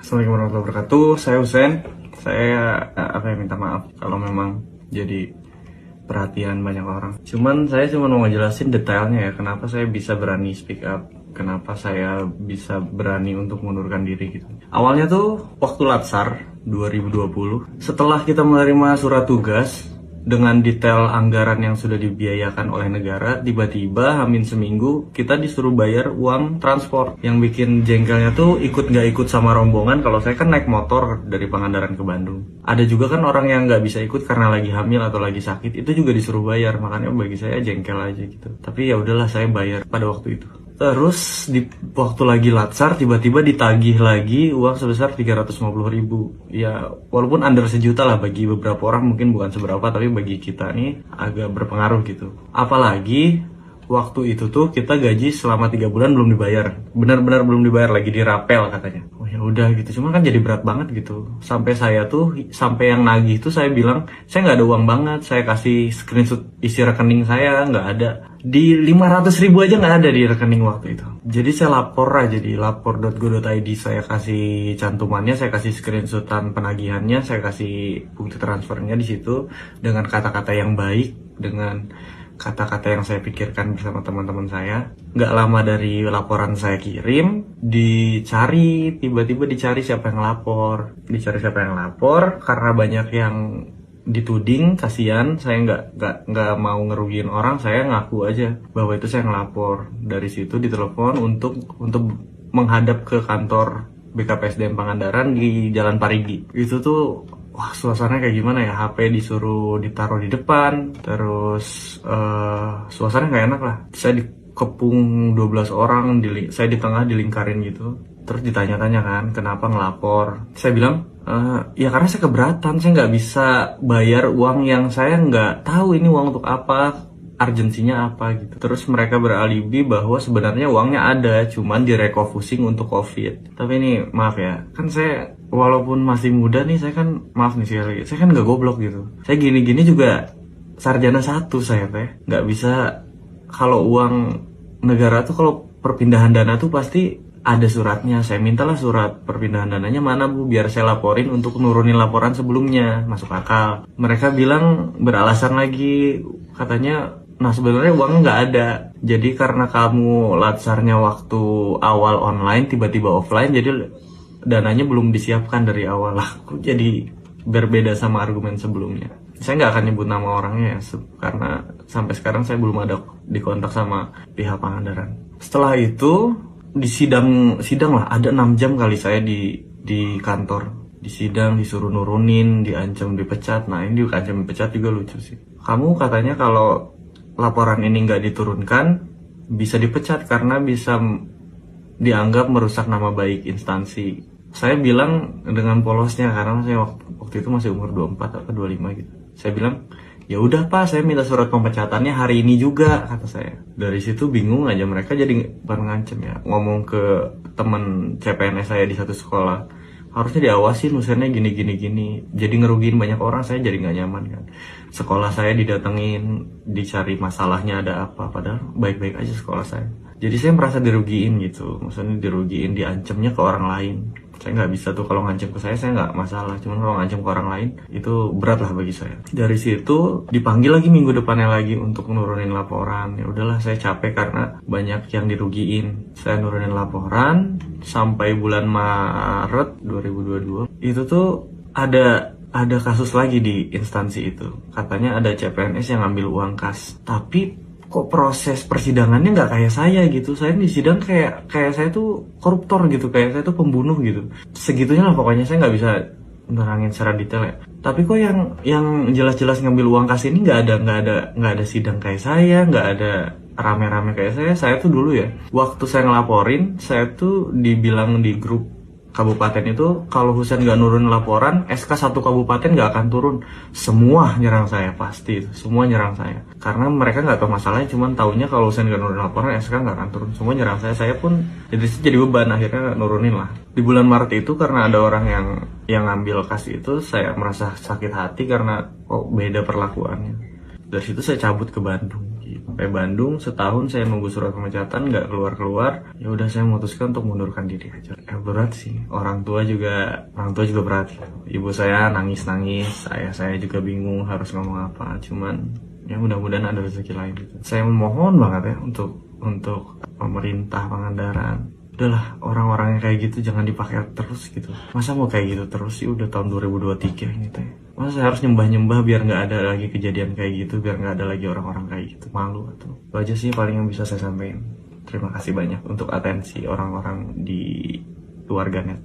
Assalamualaikum warahmatullahi wabarakatuh. Saya Husen. Saya minta maaf kalau memang jadi perhatian banyak orang. Saya cuma mau ngejelasin detailnya ya, kenapa saya bisa berani speak up, kenapa saya bisa berani untuk mengundurkan diri gitu. Awalnya tuh waktu Latsar 2020, setelah kita menerima surat tugas dengan detail anggaran yang sudah dibiayakan oleh negara, tiba-tiba hamin seminggu kita disuruh bayar uang transport. Yang bikin jengkelnya tuh ikut gak ikut sama rombongan. Kalau saya kan naik motor dari Pangandaran ke Bandung. Ada juga kan orang yang gak bisa ikut karena lagi hamil atau lagi sakit, itu juga disuruh bayar. Makanya bagi saya jengkel aja gitu. Tapi ya udahlah, saya bayar pada waktu itu. Terus di waktu lagi Latsar tiba-tiba ditagih lagi uang sebesar 350.000. Ya walaupun under sejuta lah, bagi beberapa orang mungkin bukan seberapa, tapi bagi kita nih agak berpengaruh gitu. Apalagi waktu itu tuh kita gaji selama 3 bulan belum dibayar. Benar-benar belum dibayar, lagi dirapel katanya. Oh ya udah gitu. Cuma kan jadi berat banget gitu. Sampai yang nagih tuh saya bilang, saya nggak ada uang banget. Saya kasih screenshot isi rekening saya, nggak ada. Di 500.000 aja nggak ada di rekening waktu itu. Jadi saya lapor aja di lapor.go.id, saya kasih cantumannya, saya kasih screenshotan penagihannya, saya kasih bukti transfernya di situ dengan kata-kata yang baik, dengan kata-kata yang saya pikirkan bersama teman-teman saya. Nggak lama dari laporan saya kirim, tiba-tiba dicari siapa yang lapor, karena banyak yang dituding, kasihan. Saya nggak mau ngerugiin orang, saya ngaku aja bahwa itu saya ngelapor. Dari situ ditelepon untuk menghadap ke kantor BKPSDM Pangandaran di Jalan Parigi. Itu tuh wah, suasananya kayak gimana ya, HP disuruh ditaruh di depan, terus suasananya nggak enak lah. Saya dikepung 12 orang, saya di tengah dilingkarin gitu. Terus ditanya-tanya kan, kenapa ngelapor. Saya bilang, ya karena saya keberatan, saya nggak bisa bayar uang yang saya nggak tahu ini uang untuk apa, urgensinya apa gitu. Terus mereka beralibi bahwa sebenarnya uangnya ada, cuman direkofusing untuk COVID. Tapi ini maaf ya, kan saya walaupun masih muda nih, saya kan nggak goblok gitu. Saya gini-gini juga sarjana 1 saya teh. Nggak bisa, kalau uang negara tuh kalau perpindahan dana tuh pasti ada suratnya. Saya mintalah surat perpindahan dananya, mana Bu, biar saya laporin untuk nurunin laporan sebelumnya. Masuk akal. Mereka bilang, beralasan lagi, katanya, nah sebenarnya uangnya nggak ada. Jadi karena kamu latsarnya waktu awal online, tiba-tiba offline, jadi dananya belum disiapkan dari awal. Lah, kok jadi berbeda sama argumen sebelumnya. Saya nggak akan nyebut nama orangnya ya, karena sampai sekarang saya belum ada dikontak sama pihak Pangandaran. Setelah itu di sidang lah, ada 6 jam kali saya di kantor. Di sidang disuruh nurunin, diancam dipecat. Nah ini diancam dipecat juga lucu sih. Kamu katanya kalau laporan ini nggak diturunkan bisa dipecat karena bisa dianggap merusak nama baik instansi. Saya bilang dengan polosnya, karena saya waktu itu masih umur 24 atau 25 gitu. Saya bilang, ya udah Pak, saya minta surat pemecatannya hari ini juga, kata saya. Dari situ bingung aja mereka, jadi bukan ngancem ya, ngomong ke teman CPNS saya di satu sekolah, harusnya diawasin Husennya gini. Jadi ngerugiin banyak orang, saya jadi nggak nyaman kan. Sekolah saya didatengin, dicari masalahnya ada apa, padahal baik-baik aja sekolah saya. Jadi saya merasa dirugiin gitu, maksudnya dirugiin, diancamnya ke orang lain. Saya nggak bisa tuh, kalau ngancam ke saya nggak masalah. Cuman kalau ngancam ke orang lain, itu berat lah bagi saya. Dari situ dipanggil lagi minggu depannya lagi untuk nurunin laporan. Ya udahlah, saya capek karena banyak yang dirugiin. Saya nurunin laporan sampai bulan Maret 2022. Itu tuh ada kasus lagi di instansi itu. Katanya ada CPNS yang ngambil uang kas. Tapi kok proses persidangannya nggak kayak saya gitu. Saya di sidang kayak saya tuh koruptor gitu, kayak saya tuh pembunuh gitu. Segitunya lah pokoknya, saya nggak bisa nerangin secara detail ya. Tapi kok yang jelas-jelas ngambil uang kas ini nggak ada sidang kayak saya, nggak ada rame-rame kayak saya. Saya tuh dulu ya, waktu saya ngelaporin, saya tuh dibilang di grup kabupaten itu, kalau Husen nggak nurun laporan, SK 1 kabupaten nggak akan turun. Semua nyerang saya, pasti itu. Semua nyerang saya. Karena mereka nggak tahu masalahnya, cuman taunya kalau Husen nggak nurun laporan, SK nggak akan turun. Semua nyerang saya. Saya pun jadi beban, akhirnya nurunin lah. Di bulan Maret itu karena ada orang yang ngambil kas itu, saya merasa sakit hati karena kok beda perlakuannya. Dari situ saya cabut ke Bandung. sampai Bandung. Setahun saya nunggu surat pemecatan nggak keluar. Ya udah saya memutuskan untuk mundurkan diri aja. Berat sih. Orang tua juga berat. Ibu saya nangis, saya juga bingung harus ngomong apa. Cuman ya mudah-mudahan ada rezeki lain gitu. Saya memohon banget ya untuk pemerintah Pangandaran, udahlah, orang-orang yang kayak gitu jangan dipakai terus gitu. Masa mau kayak gitu terus sih, udah tahun 2023 ini teh. Masa saya harus nyembah-nyembah biar nggak ada lagi kejadian kayak gitu, biar nggak ada lagi orang-orang kayak gitu. Malu atau itu aja sih paling yang bisa saya sampaikan. Terima kasih banyak untuk atensi orang-orang di keluarga net.